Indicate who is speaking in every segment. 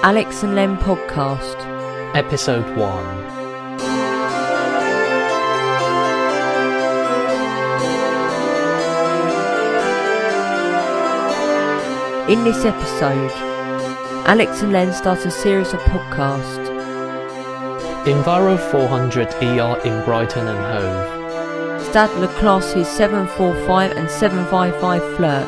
Speaker 1: Alex Len Podcast,
Speaker 2: Episode 1.
Speaker 1: In this episode, Alex and Len start a series of podcasts.
Speaker 2: Enviro 400ER in Brighton and Hove.
Speaker 1: Stadler classes 745 and 755 FLIRT.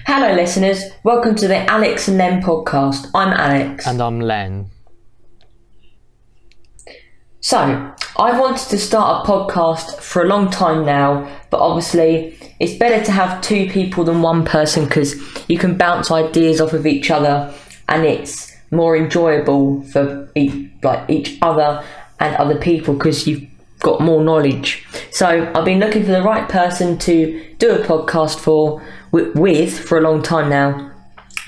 Speaker 1: Hello listeners, welcome to the Alex and Len Podcast. I'm Alex.
Speaker 2: And I'm Len.
Speaker 1: So, I've wanted to start a podcast for a long time now, but obviously it's better to have two people than one person because you can bounce ideas off of each other and it's more enjoyable for each other and other people because you've got more knowledge. So I've been looking for the right person to do a podcast with for a long time now.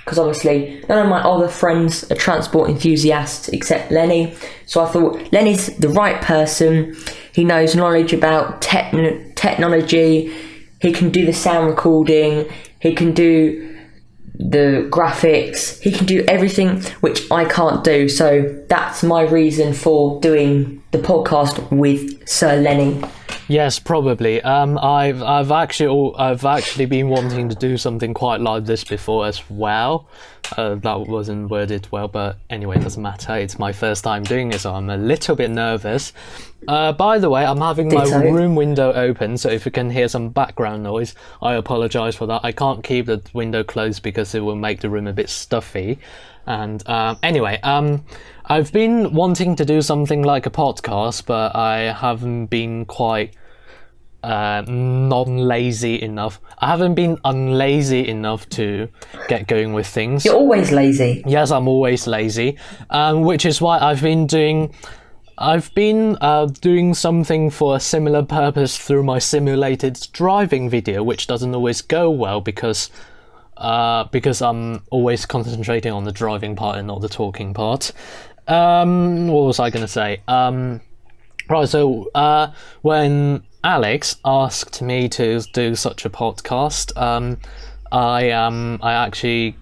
Speaker 1: Because obviously none of my other friends are transport enthusiasts except Lenny. So I thought Lenny's the right person. He knows knowledge about technology. He can do the sound recording. He can do the graphics. He can do everything which I can't do. So that's my reason for doing the podcast with Sir Lenny.
Speaker 2: Yes, probably. I've actually been wanting to do something quite like this before as well. That wasn't worded well, but anyway, it doesn't matter. It's my first time doing it, so I'm a little bit nervous. By the way, I'm having my room window open, so if you can hear some background noise, I apologise for that. I can't keep the window closed because it will make the room a bit stuffy. And anyway, I've been wanting to do something like a podcast, but I haven't been quite non-lazy enough. I haven't been unlazy enough to get going with things.
Speaker 1: You're always lazy.
Speaker 2: Yes, I'm always lazy, which is why I've been doing something for a similar purpose through my simulated driving video, which doesn't always go well because I'm always concentrating on the driving part and not the talking part. What was I going to say? Right, so when Alex asked me to do such a podcast, I actually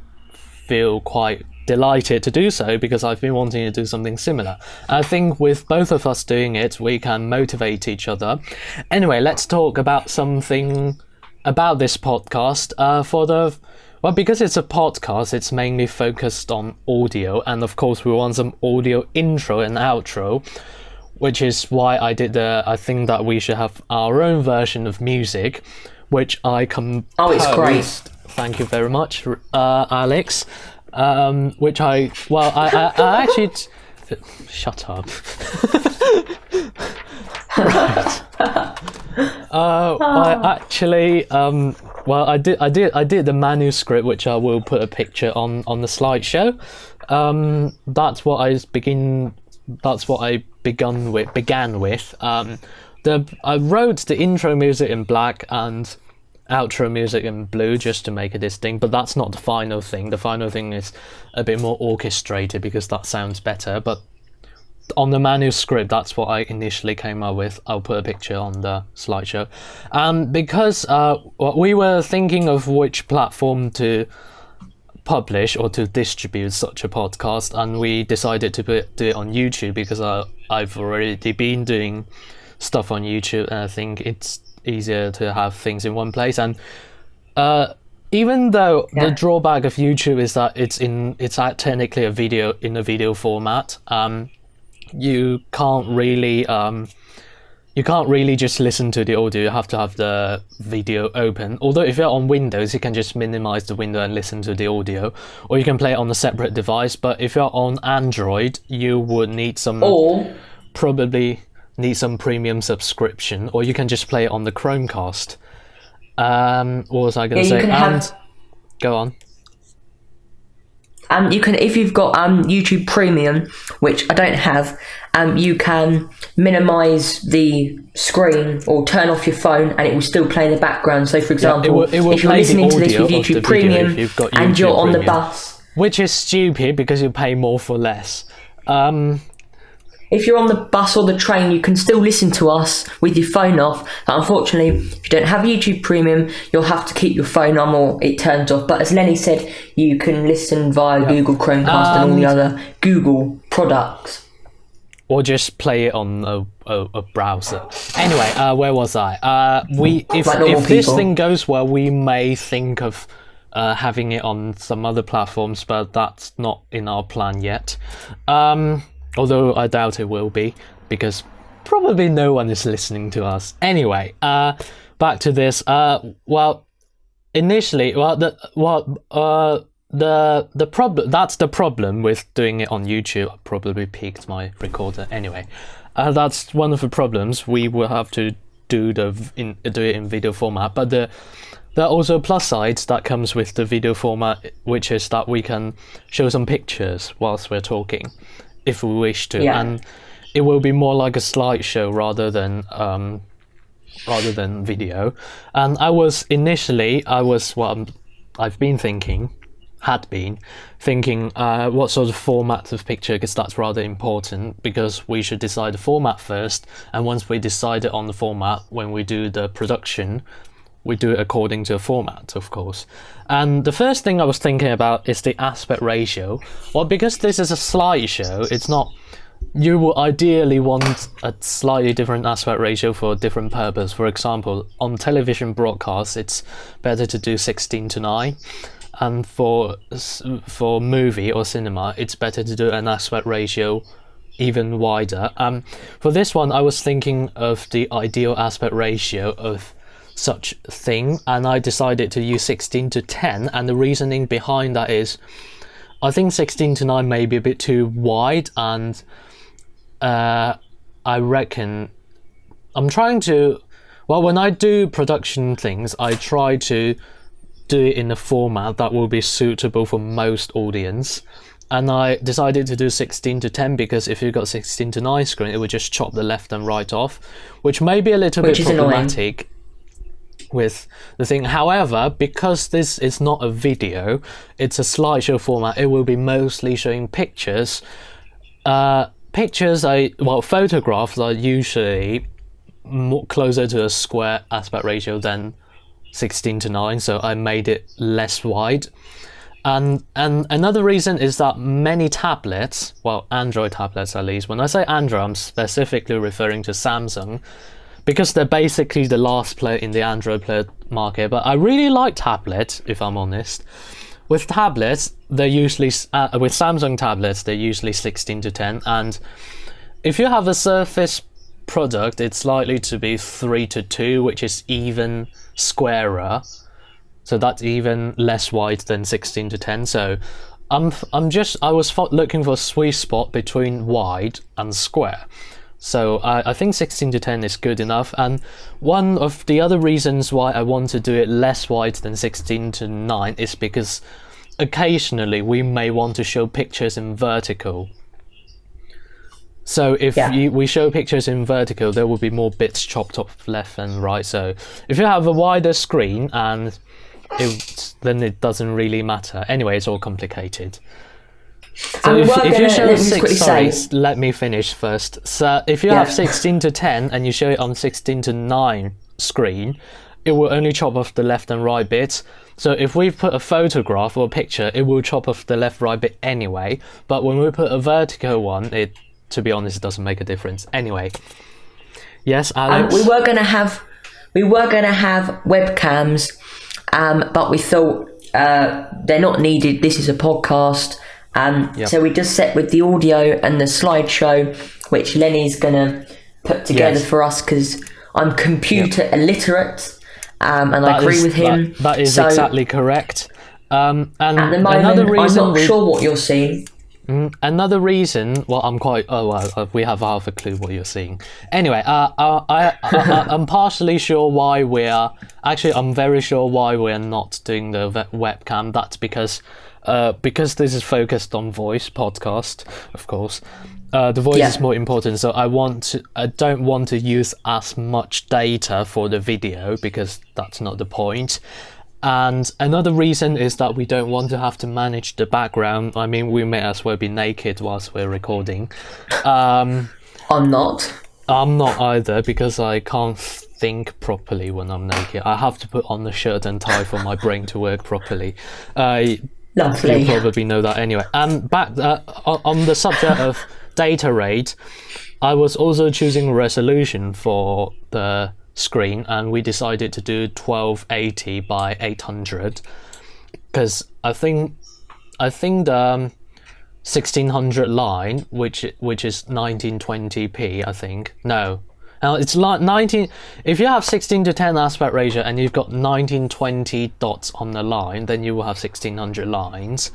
Speaker 2: feel quite delighted to do so because I've been wanting to do something similar. I think with both of us doing it, we can motivate each other. Anyway, let's talk about something about this podcast. Well, because it's a podcast, it's mainly focused on audio, and of course we want some audio intro and outro, which is why I think that we should have our own version of music, which I composed.
Speaker 1: Oh, it's great.
Speaker 2: Thank you very much, Alex. Which I actually... Shut up. Right. I did the manuscript, which I will put a picture on the slideshow. That's what I began with. I wrote the intro music in black and outro music in blue just to make it distinct, but that's not the final thing. The final thing is a bit more orchestrated because that sounds better, but on the manuscript, that's what I initially came up with. I'll put a picture on the slideshow. Because we were thinking of which platform to publish or to distribute such a podcast, and we decided to do it on YouTube because I've already been doing stuff on YouTube, and I think it's easier to have things in one place. And even though the drawback of YouTube is that it's technically a video in a video format, you can't really just listen to the audio. You have to have the video open. Although if you're on Windows, you can just minimize the window and listen to the audio, or you can play it on a separate device. But if you're on Android, you would probably need some premium subscription, or you can just play it on the Chromecast. What was I going to say? Go on.
Speaker 1: You can, if you've got YouTube Premium, which I don't have, you can minimize the screen or turn off your phone, and it will still play in the background. So, for example,
Speaker 2: it will
Speaker 1: if you're listening to this with YouTube Premium and you're on the bus,
Speaker 2: which is stupid because you pay more for less.
Speaker 1: if you're on the bus or the train, you can still listen to us with your phone off. But unfortunately, if you don't have YouTube Premium, you'll have to keep your phone on or it turns off. But as Lenny said, you can listen via Google Chromecast and all the other Google products.
Speaker 2: Or just play it on a browser. Anyway, where was I? If this thing goes well, we may think of having it on some other platforms, but that's not in our plan yet. Although I doubt it will be, because probably no one is listening to us. Anyway, back to this. Initially, the problem, that's the problem with doing it on YouTube. I probably peaked my recorder. Anyway, that's one of the problems. We will have to do it in video format, but there are also plus sides that comes with the video format, which is that we can show some pictures whilst we're talking, if we wish to, and it will be more like a slideshow rather than video. And had been thinking what sort of format of picture, because that's rather important, because we should decide the format first, and once we decide it on the format, when we do the production, we do it according to a format, of course. And the first thing I was thinking about is the aspect ratio. Well, because this is a slideshow, it's not, you will ideally want a slightly different aspect ratio for a different purpose. For example, on television broadcasts, it's better to do 16:9. And for movie or cinema, it's better to do an aspect ratio even wider. For this one, I was thinking of the ideal aspect ratio of such thing, and I decided to use 16:10. And the reasoning behind that is, I think 16:9 may be a bit too wide, and I reckon I'm trying to. Well, when I do production things, I try to do it in a format that will be suitable for most audience, and I decided to do 16:10 because if you've got 16:9 screen, it would just chop the left and right off, which may be a little bit problematic with the thing. However, because this is not a video, it's a slideshow format, it will be mostly showing pictures. Photographs are usually more closer to a square aspect ratio than 16:9, so I made it less wide. And another reason is that many tablets, well, Android tablets at least, when I say Android, I'm specifically referring to Samsung, because they're basically the last player in the Android player market. But I really like tablets, if I'm honest. With tablets, they're usually with Samsung tablets, they're usually 16:10, and if you have a Surface product, it's likely to be 3:2, which is even squarer, so that's even less wide than 16:10. So I was looking for a sweet spot between wide and square. So I think 16:10 is good enough. And one of the other reasons why I want to do it less wide than 16:9 is because occasionally we may want to show pictures in vertical. So if we show pictures in vertical, there will be more bits chopped off left and right. So if you have a wider screen, then it doesn't really matter. Anyway, it's all complicated. So if you show let me finish first. So if you have 16:10 and you show it on 16:9 screen, it will only chop off the left and right bits. So if we put a photograph or a picture, it will chop off the left right bit anyway. But when we put a vertical one, to be honest, it doesn't make a difference. Anyway, yes, Alex.
Speaker 1: We were gonna have webcams, but we thought they're not needed. This is a podcast, so we just set with the audio and the slideshow, which Lenny's gonna put together for us because I'm computer illiterate, and I agree with him.
Speaker 2: That is exactly correct. And
Speaker 1: at the moment, I'm not sure what you're seeing.
Speaker 2: Another reason, we have half a clue what you're seeing. Anyway, I'm partially sure why I'm very sure why we're not doing the webcam. That's because this is focused on voice podcast, of course. The voice is more important, so I don't want to use as much data for the video because that's not the point. And another reason is that we don't want to have to manage the background. I mean, we may as well be naked whilst we're recording.
Speaker 1: I'm not.
Speaker 2: I'm not either, because I can't think properly when I'm naked. I have to put on the shirt and tie for my brain to work properly.
Speaker 1: Lovely.
Speaker 2: You probably know that anyway. Back on the subject of data rate, I was also choosing resolution for the screen, and we decided to do 1280 by 800 because I think the 1600 line, which is 1920p, I think. No, now it's like 19. If you have 16:10 aspect ratio and you've got 1920 dots on the line, then you will have 1600 lines,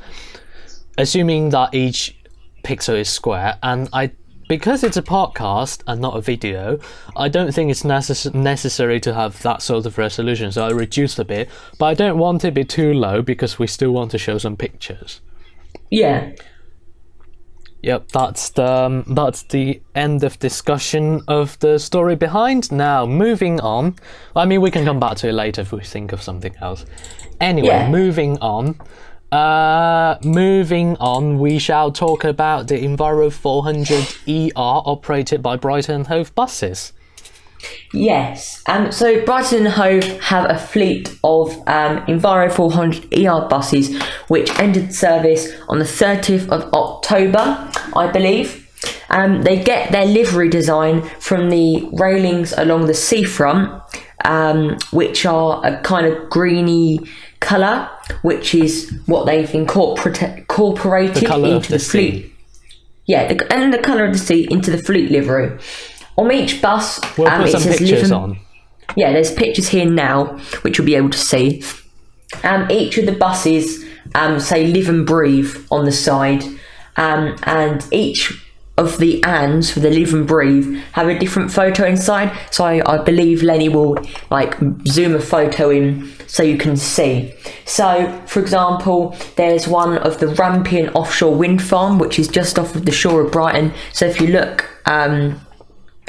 Speaker 2: assuming that each pixel is square. And because it's a podcast and not a video, I don't think it's necessary to have that sort of resolution, so I reduced a bit, but I don't want it to be too low because we still want to show some pictures.
Speaker 1: Yeah.
Speaker 2: Yep, that's the end of discussion of the story behind. Now, moving on. I mean, we can come back to it later if we think of something else. Anyway, moving on. We shall talk about the Enviro 400ER operated by Brighton and Hove buses.
Speaker 1: Yes, so Brighton and Hove have a fleet of Enviro 400ER buses which entered service on the 30th of October, I believe. They get their livery design from the railings along the seafront, which are a kind of greeny colour, which is what they've incorporated into the fleet. Yeah, and the colour of the sea into the fleet livery. On each bus,
Speaker 2: we'll put some pictures on.
Speaker 1: Yeah, there's pictures here now, which you'll be able to see. Each of the buses say "Live and Breathe" on the side, and each of the ands for the "Live and Breathe" have a different photo inside. So I believe Lenny will zoom a photo in so you can see. So, for example, there's one of the Rampion offshore wind farm, which is just off of the shore of Brighton. So if you look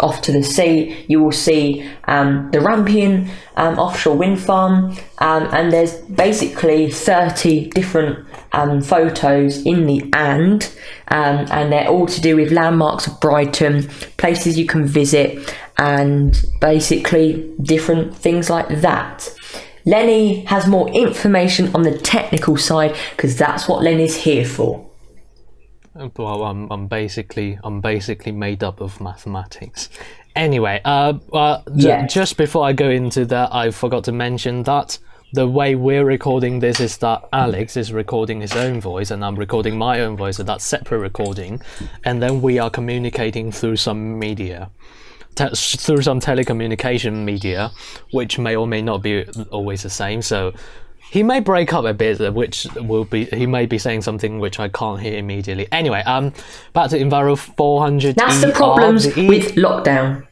Speaker 1: off to the sea, you will see the Rampion offshore wind farm, and there's basically 30 different photos in the and they're all to do with landmarks of Brighton, places you can visit, and basically different things like that. Lenny has more information on the technical side because that's what Lenny's here for.
Speaker 2: Well, I'm basically made up of mathematics. Anyway, just before I go into that, I forgot to mention that the way we're recording this is that Alex is recording his own voice and I'm recording my own voice, so that's separate recording, and then we are communicating through some media, through some telecommunication media, which may or may not be always the same. So he may break up a bit, he may be saying something which I can't hear immediately. Anyway, back to Enviro 400ER.
Speaker 1: That's the problems with lockdown.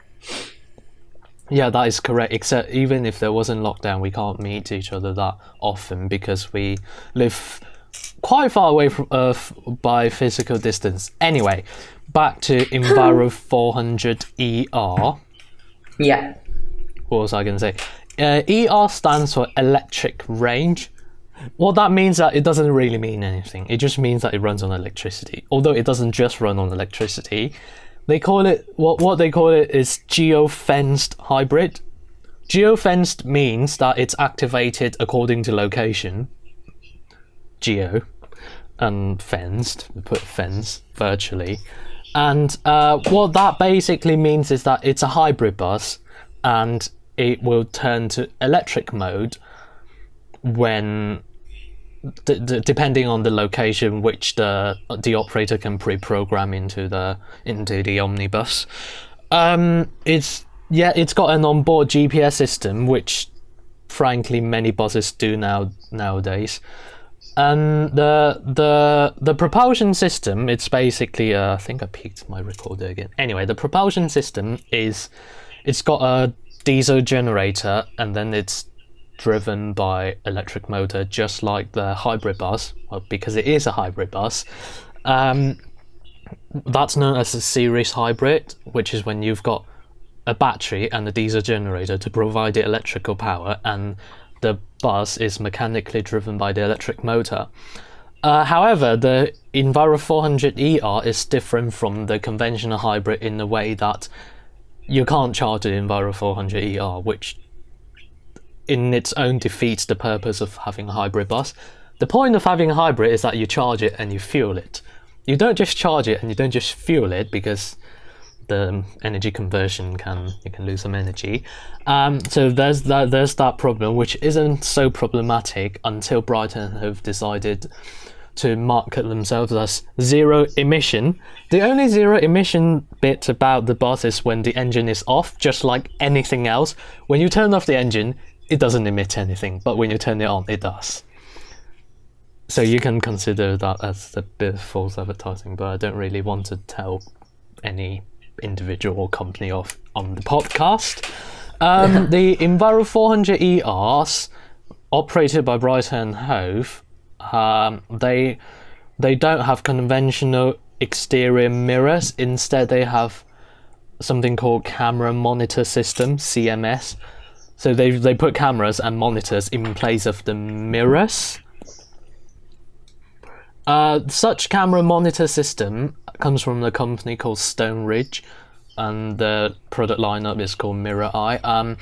Speaker 2: Yeah, that is correct. Except even if there wasn't lockdown, we can't meet each other that often because we live quite far away by physical distance. Anyway, back to Enviro 400ER.
Speaker 1: Yeah.
Speaker 2: What was I going to say? ER stands for electric range. What that means that it doesn't really mean anything. It just means that it runs on electricity. Although it doesn't just run on electricity. They call it, what they call it is geofenced hybrid. Geofenced means that it's activated according to location. Geo. And fenced. We put fence virtually. And what that basically means is that it's a hybrid bus, and it will turn to electric mode when, depending on the location, which the operator can pre-program into the omnibus. It's got an onboard GPS system, which frankly many buses do nowadays. And the propulsion system, it's basically I think I peaked my recorder again. Anyway, the propulsion system it's got a diesel generator, and then it's driven by electric motor, just like the hybrid bus. Well, because it is a hybrid bus, that's known as a series hybrid, which is when you've got a battery and a diesel generator to provide the electrical power, and the bus is mechanically driven by the electric motor. However, the Enviro 400ER is different from the conventional hybrid in the way that you can't charge the Enviro 400ER, which in its own defeats the purpose of having a hybrid bus. The point of having a hybrid is that you charge it and you fuel it. You don't just charge it and you don't just fuel it, because the energy conversion you can lose some energy. So there's that problem, which isn't so problematic until Brighton have decided to market themselves as zero emission. The only zero emission bit about the bus is when the engine is off, just like anything else. When you turn off the engine, it doesn't emit anything, but when you turn it on, it does. So you can consider that as a bit of false advertising, but I don't really want to tell any individual or company off on the podcast. The Enviro 400ERs, operated by Brighton Hove, they don't have conventional exterior mirrors. Instead, they have something called camera monitor system, CMS. So they put cameras and monitors in place of the mirrors. Such camera monitor system comes from a company called Stone Ridge, and the product lineup is called Mirror Eye.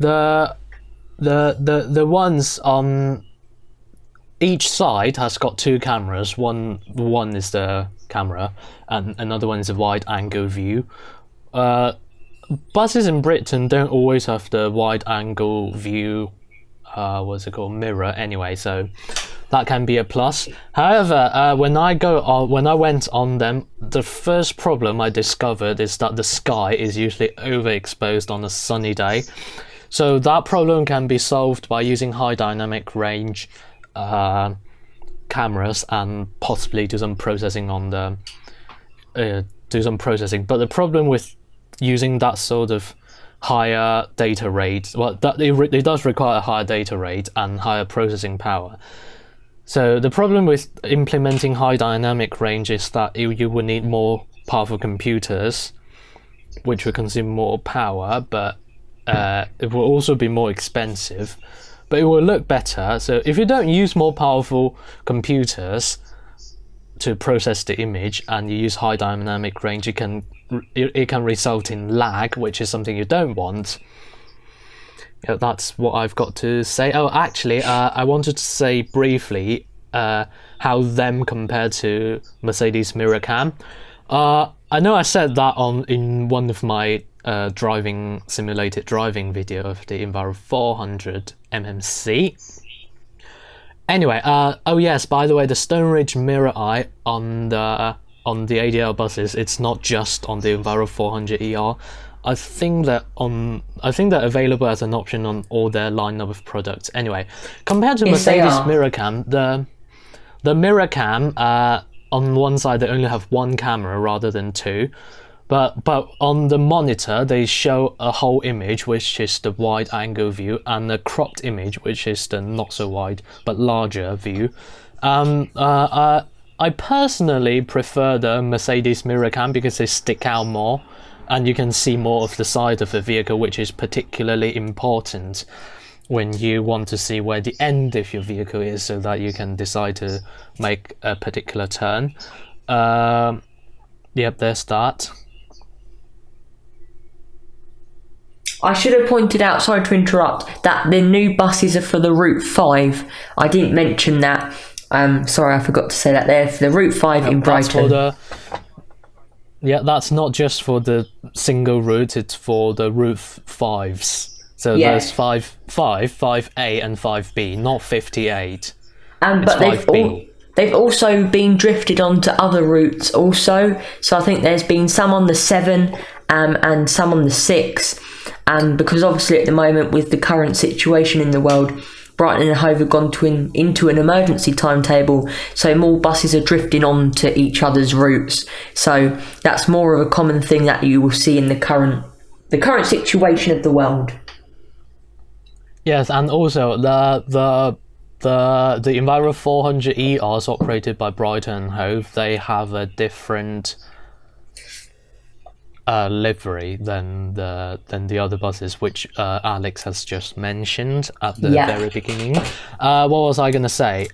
Speaker 2: The ones on each side has got two cameras. One is the camera, and another one is a wide angle view. Buses in Britain don't always have the wide angle view. What's it called? Mirror. Anyway, so that can be a plus. However, when I went on them, the first problem I discovered is that the sky is usually overexposed on a sunny day. So that problem can be solved by using high dynamic range cameras and possibly do some processing on the But the problem with using that sort of higher data rate, well, that it does require a higher data rate and higher processing power. So the problem with implementing high dynamic range is that you will need more powerful computers, which will consume more power, but it will also be more expensive, but it will look better. So if you don't use more powerful computers to process the image and you use high dynamic range, it can result in lag, which is something you don't want. Yeah, that's what I've got to say. Oh, actually, I wanted to say briefly how them compare to Mercedes Mirror Cam. I know I said that in one of my simulated driving video of the Enviro 400 MMC. Anyway, oh yes, by the way, the Stone Ridge Mirror Eye on the ADL buses, it's not just on the Enviro 400ER. I think they're available as an option on all their lineup of products. Anyway, compared to Mercedes Mirror Cam, the Mirror Cam, on one side they only have one camera rather than two, but on the monitor they show a whole image, which is the wide angle view, and a cropped image, which is the not so wide but larger view. I personally prefer the Mercedes Mirror Cam because they stick out more, and you can see more of the side of the vehicle, which is particularly important when you want to see where the end of your vehicle is, so that you can decide to make a particular turn. Yep, there's that.
Speaker 1: I should have pointed out, sorry to interrupt, that the new buses are for the Route 5. I didn't mention that. Sorry, I forgot to say that there. For the Route 5 in Brighton.
Speaker 2: That's not just for the single route, it's for the Route 5s. So there's 5A and 5B, not 58.
Speaker 1: But they've also been drifted onto other routes also. So I think there's been some on the 7 and some on the 6. Because obviously at the moment, with the current situation in the world, Brighton and Hove have gone into an emergency timetable, so more buses are drifting onto each other's routes. So that's more of a common thing that you will see in the current situation of the world.
Speaker 2: Yes, and also the Enviro 400ERs operated by Brighton and Hove, they have a different livery than the other buses, which Alex has just mentioned at the very beginning. What was I going to say?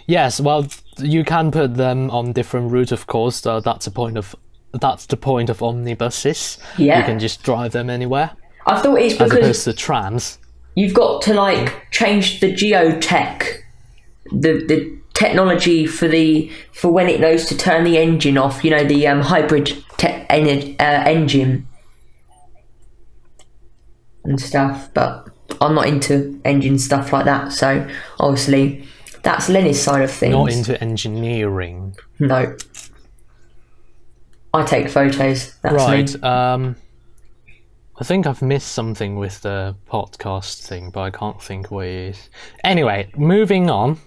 Speaker 2: Yes, well, you can put them on different routes, of course. That's the point of omnibuses.
Speaker 1: Yeah.
Speaker 2: You can just drive them anywhere.
Speaker 1: I thought it's because
Speaker 2: as opposed to trams.
Speaker 1: You've got to like change the geotech, the technology for when it knows to turn the engine off. You know, the hybrid engine and stuff. But I'm not into engine stuff like that. So obviously, that's Lenny's side of things.
Speaker 2: Not into engineering.
Speaker 1: No. I take photos. That's
Speaker 2: right. I think I've missed something with the podcast thing, but I can't think what it is. Anyway, moving on.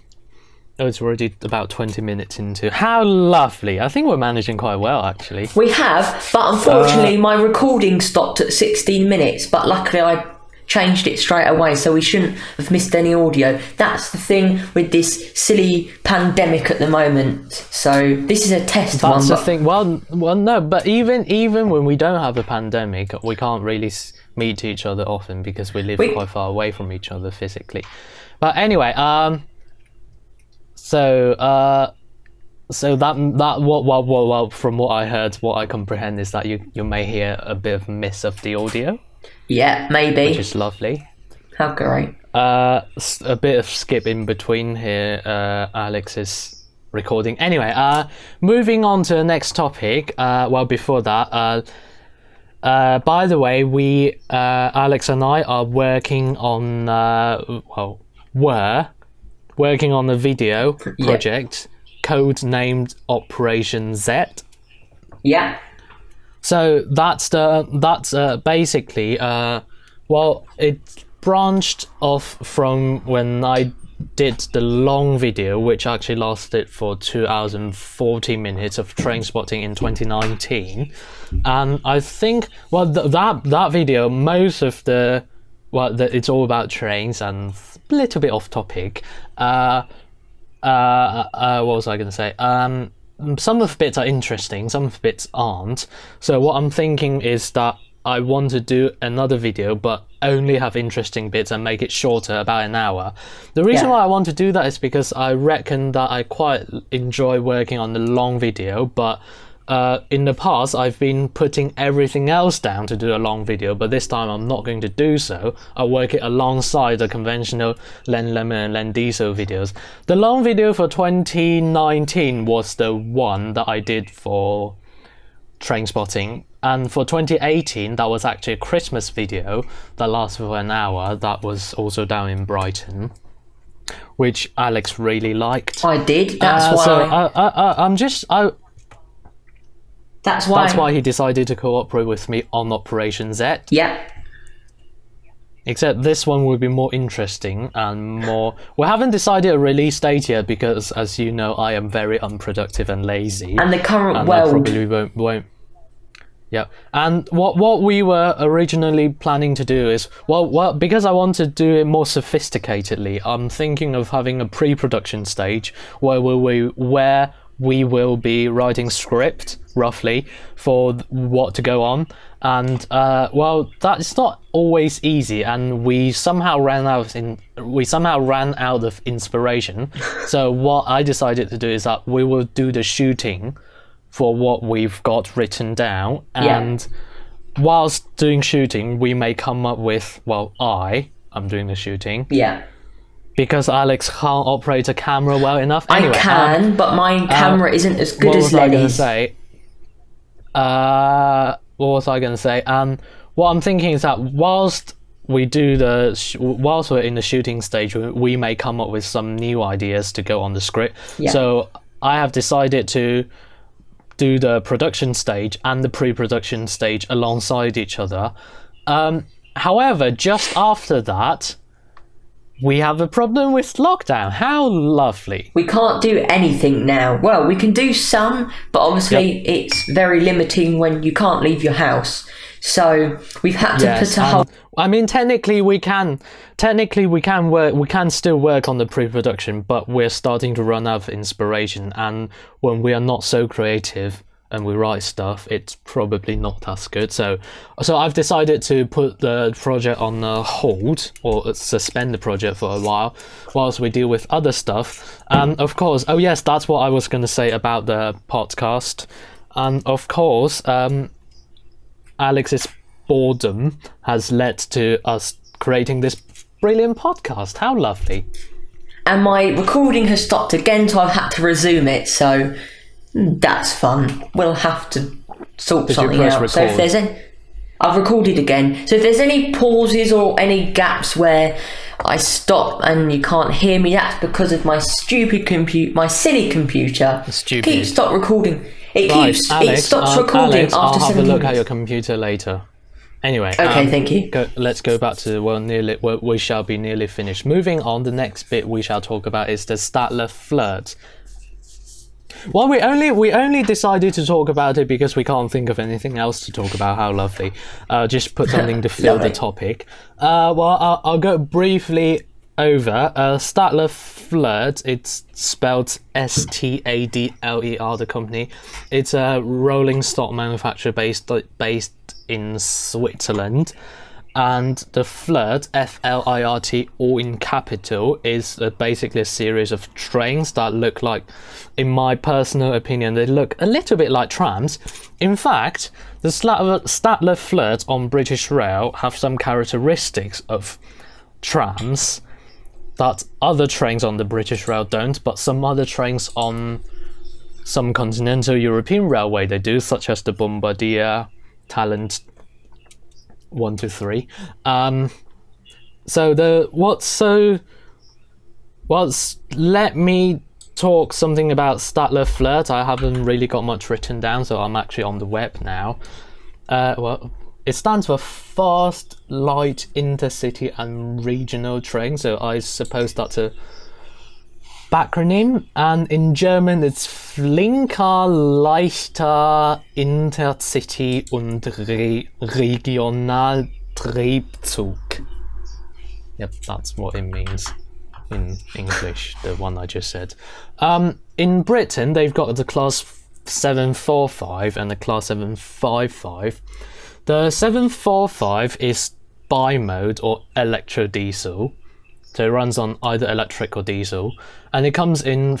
Speaker 2: Oh, it's already about 20 minutes into. How lovely. I think we're managing quite well, actually.
Speaker 1: We have, but unfortunately my recording stopped at 16 minutes, but luckily I changed it straight away, so we shouldn't have missed any audio. That's the thing with this silly pandemic at the moment. So this is a test one.
Speaker 2: That's the thing. Well, no, but even when we don't have a pandemic, we can't really meet each other often because we live quite far away from each other physically. But anyway, so that well, from what I heard, what I comprehend is that you may hear a bit of miss of the audio.
Speaker 1: Yeah, maybe.
Speaker 2: Which is lovely.
Speaker 1: How great.
Speaker 2: A bit of skip in between here. Alex is recording. Anyway, moving on to the next topic. Well, before that, by the way, Alex and I are working on, were working on a video project code-named Operation Z.
Speaker 1: Yeah.
Speaker 2: So that's basically it branched off from when I did the long video, which actually lasted for 2 hours and 40 minutes of train spotting in 2019, and I think that video, most of it's all about trains and a little bit off topic. What was I going to say? Some of the bits are interesting, some of the bits aren't. So what I'm thinking is that I want to do another video, but only have interesting bits and make it shorter, about an hour. The reason why I want to do that is because I reckon that I quite enjoy working on the long video, but in the past I've been putting everything else down to do a long video, but this time I'm not going to do so. I'll work it alongside the conventional Len Lemon and Len Diesel videos. The long video for 2019 was the one that I did for train spotting, and for 2018 that was actually a Christmas video that lasted for an hour. That was also down in Brighton, which Alex really liked.
Speaker 1: I did. That's why.
Speaker 2: That's why he decided to cooperate with me on Operation Z.
Speaker 1: Yeah.
Speaker 2: Except this one will be more interesting and more... We haven't decided a release date yet because, as you know, I am very unproductive and lazy.
Speaker 1: And the current
Speaker 2: and
Speaker 1: world...
Speaker 2: I probably won't... Yeah. And what we were originally planning to do is... Well, because I want to do it more sophisticatedly, I'm thinking of having a pre-production stage where we will be writing script, roughly, for what to go on. And, that's not always easy, and we somehow ran out of inspiration. So what I decided to do is that we will do the shooting for what we've got written down, and whilst doing shooting, we may come up with, I'm doing the shooting.
Speaker 1: Yeah. Because
Speaker 2: Alex can't operate a camera well enough. Anyway,
Speaker 1: I can, but my camera isn't as good as Lenny's.
Speaker 2: What was I going to say? What was I going to say? What I'm thinking is that whilst we're in the shooting stage, we may come up with some new ideas to go on the script. Yeah. So I have decided to do the production stage and the pre-production stage alongside each other. However, just after that, we have a problem with lockdown. How lovely.
Speaker 1: We can't do anything now. Well, we can do some, but obviously it's very limiting when you can't leave your house. So we've had to put a whole...
Speaker 2: I mean, technically we can work. We can still work on the pre-production, but we're starting to run out of inspiration. And when we are not so creative, and we write stuff, it's probably not as good. So I've decided to put the project on hold, or suspend the project for a while, whilst we deal with other stuff. And of course, oh yes, that's what I was going to say about the podcast. And of course, Alex's boredom has led to us creating this brilliant podcast. How lovely.
Speaker 1: And my recording has stopped again, so I've had to resume it, so that's fun. We'll have to sort something out.
Speaker 2: Record?
Speaker 1: So if there's any... I've recorded again. So if there's any pauses or any gaps where I stop and you can't hear me, that's because of my silly computer.
Speaker 2: Stupid.
Speaker 1: Stop recording. It stops recording
Speaker 2: Alex,
Speaker 1: after 7 minutes.
Speaker 2: I'll have a look at your computer later. Anyway,
Speaker 1: okay, thank you.
Speaker 2: Let's go back to we shall be nearly finished. Moving on, the next bit we shall talk about is the Stadler FLIRT. Well, we only decided to talk about it because we can't think of anything else to talk about. How lovely! Just put something to fill the topic. Well, I'll go briefly over Stadler FLIRT. It's spelled Stadler, the company. It's a rolling stock manufacturer based in Switzerland. And the FLIRT, FLIRT, all in capital, is basically a series of trains that look like, in my personal opinion, they look a little bit like trams. In fact, the Stadler FLIRT on British Rail have some characteristics of trams that other trains on the British Rail don't, but some other trains on some continental European railway they do, such as the Bombardier, Talent 1 to 3. Let me talk something about Stadler FLIRT. I haven't really got much written down, so I'm actually on the web now. It stands for Fast, Light, Intercity and Regional Train, so I suppose that's a backronym, and in German it's Flinker, Leichter, Intercity und Regionaltriebzug. Yep, that's what it means in English, the one I just said. In Britain, they've got the Class 745 and the Class 755. The 745 is bi-mode or electro-diesel. So it runs on either electric or diesel, and it comes in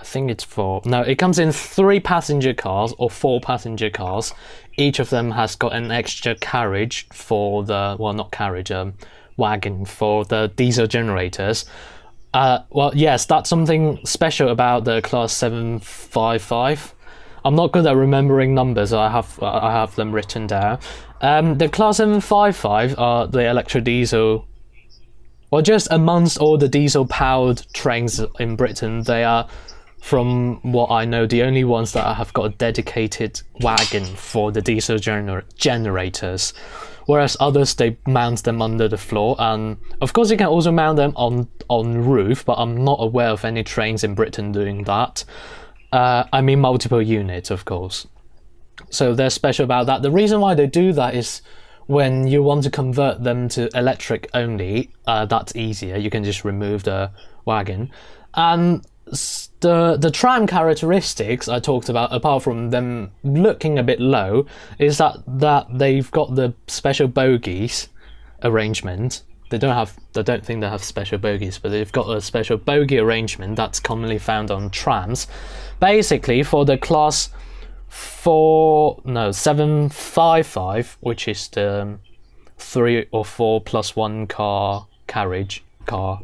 Speaker 2: it comes in 3 passenger cars or 4 passenger cars. Each of them has got an extra carriage for wagon for the diesel generators. Well, yes, that's something special about the Class 755. I'm not good at remembering numbers, I have them written down. The Class 755 are the electro-diesel. Well, just amongst all the diesel-powered trains in Britain, they are, from what I know, the only ones that have got a dedicated wagon for the diesel generators. Whereas others, they mount them under the floor, and of course you can also mount them on roof, but I'm not aware of any trains in Britain doing that. I mean multiple units, of course. So they're special about that. The reason why they do that is when you want to convert them to electric only, that's easier. You can just remove the wagon. And the tram characteristics I talked about, apart from them looking a bit low, is that they've got the special bogies arrangement. I don't think they have special bogies, but they've got a special bogie arrangement that's commonly found on trams. Basically, for the Class 755, which is the 3 or 4 plus 1 car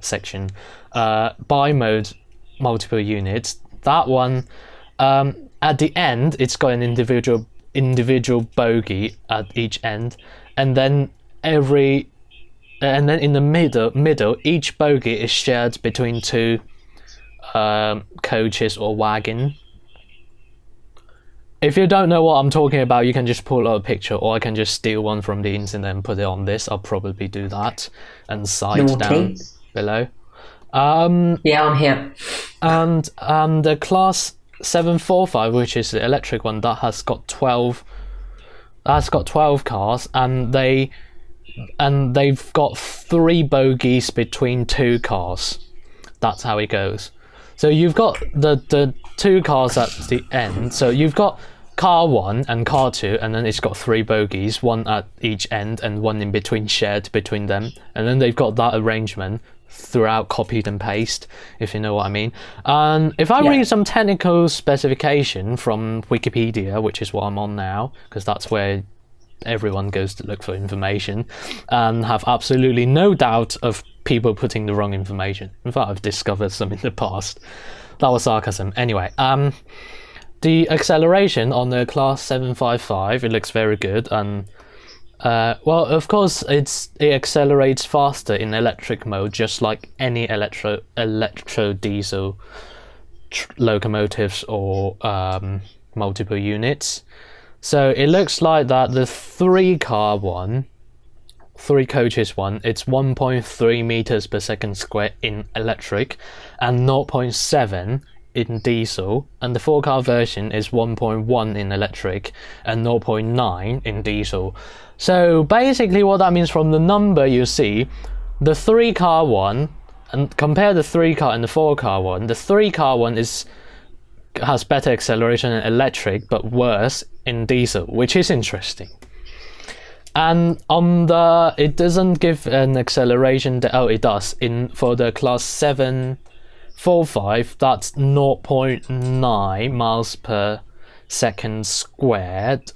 Speaker 2: section, bi-mode multiple units, that one, at the end, it's got an individual bogie at each end, and then in the middle, each bogie is shared between 2 coaches or wagon. If you don't know what I'm talking about, you can just pull up a picture, or I can just steal one from the internet and put it on this. I'll probably do that and cite down below.
Speaker 1: Yeah, I'm here.
Speaker 2: And the Class 745, which is the electric one, that has got 12 cars, and they've got 3 bogies between 2 cars. That's how it goes. So you've got the two cars at the end. So you've got car 1 and car 2, and then it's got 3 bogies, one at each end and one in between, shared between them. And then they've got that arrangement throughout, copied and paste, if you know what I mean. And if I read some technical specification from Wikipedia, which is what I'm on now, because that's where everyone goes to look for information, and have absolutely no doubt of people putting the wrong information. In fact, I've discovered some in the past. That was sarcasm. Anyway, the acceleration on the Class 755, it looks very good, and well, of course, it accelerates faster in electric mode, just like any electro diesel locomotives or multiple units. So it looks like that the 3 coaches one, it's 1.3 meters per second square in electric and 0.7 in diesel, and the 4-car version is 1.1 in electric and 0.9 in diesel. So basically what that means, from the number you see, the 3-car one, and compare the 3-car and the 4-car one, the 3-car one has better acceleration in electric but worse in diesel, which is interesting. And on it doesn't give an acceleration, it does, for the Class 745, that's 0.9 miles per second squared.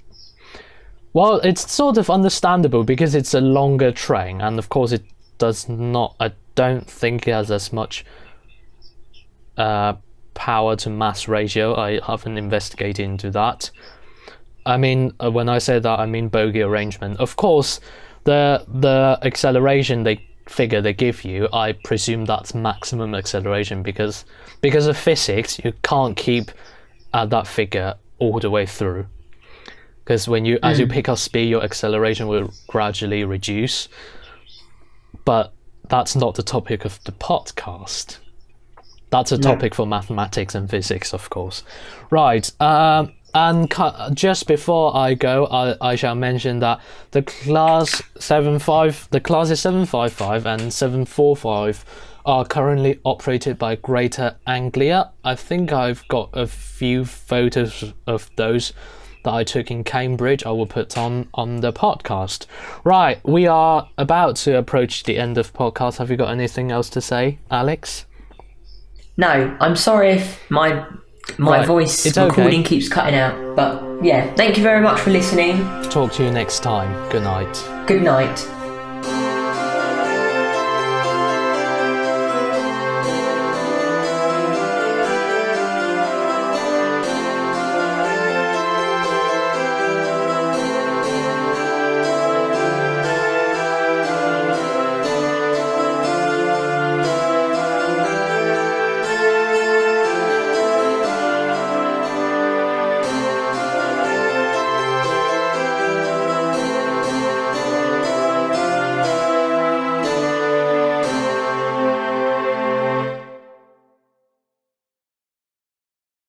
Speaker 2: Well, it's sort of understandable because it's a longer train, and of course it does not, I don't think it has as much power to mass ratio. I haven't investigated into that. I mean, when I say that, I mean bogie arrangement. Of course, the acceleration they give you, I presume that's maximum acceleration, because of physics, you can't keep at that figure all the way through. Because as you pick up speed, your acceleration will gradually reduce. But that's not the topic of the podcast. That's a topic for mathematics and physics, of course. Right. And just before I go, I shall mention that the classes 755 and 745 are currently operated by Greater Anglia. I think I've got a few photos of those that I took in Cambridge. I will put on the podcast. Right, we are about to approach the end of the podcast. Have you got anything else to say, Alex?
Speaker 1: No, I'm sorry if my voice recording keeps cutting out, but yeah, thank you very much for listening.
Speaker 2: Talk to you next time. Good night.
Speaker 1: Good night.